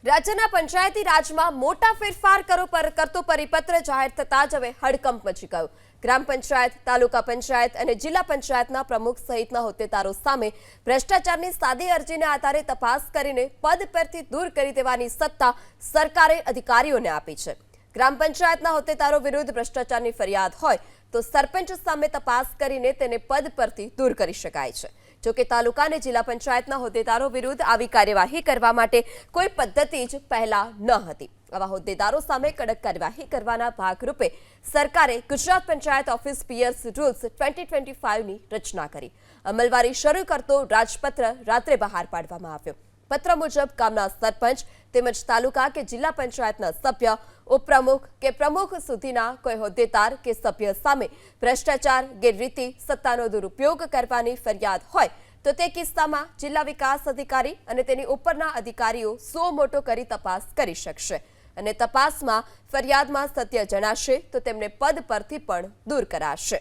રાજ્યના પંચાયતી રાજમાં મોટા ફેરફાર કરતો પરિપત્ર જાહેર થતાં જ હવે હડકંપ મચી ગયો। ગ્રામ પંચાયત, તાલુકા પંચાયત અને જિલ્લા પંચાયતના પ્રમુખ સહિતના હોદ્દેદારો સામે ભ્રષ્ટાચારની સાદી અરજીને આધારે તપાસ કરીને પદ પરથી દૂર કરી દેવાની સત્તા સરકારે અધિકારીઓને આપી છે। ગ્રામ પંચાયતના હોદ્દેદારો વિરુદ્ધ ભ્રષ્ટાચારની ફરિયાદ હોય તો સરપંચ સામે તપાસ કરીને તેને પદ પરથી દૂર કરી શકાય છે। જો કે તાલુકા અને જિલ્લા પંચાયતના હોદ્દેદારો વિરુદ્ધ આવી કાર્યવાહી કરવા માટે કોઈ પદ્ધતિ જ પહેલા ન હતી। આવા હોદ્દેદારો સામે કડક કાર્યવાહી કરવાના ભાગરૂપે સરકારે Gujarat panchayat office Piers rules 2025ની રચના કરી। અમલવારી શરૂ કરતો રાજપત્ર રાત્રે બહાર પાડવામાં આવ્યો। પત્ર મુજબ ગામના સરપંચ તેમજ તાલુકા કે જિલ્લા પંચાયતના સભ્ય, ઉપપ્રમુખ કે પ્રમુખ સુધીના કોઈ હોદ્દેદાર કે સભ્ય સામે ભ્રષ્ટાચાર, ગેરરીતિ, સત્તાનો દુરુપયોગ કરવાની ફરિયાદ હોય તો તે કિસ્સામાં જિલ્લા વિકાસ અધિકારી અને તેની ઉપરના અધિકારીઓ સો મોટો કરી તપાસ કરી શકશે અને તપાસમાં ફરિયાદમાં સત્ય જણાશે તો તેમને પદ પરથી પણ દૂર કરાશે।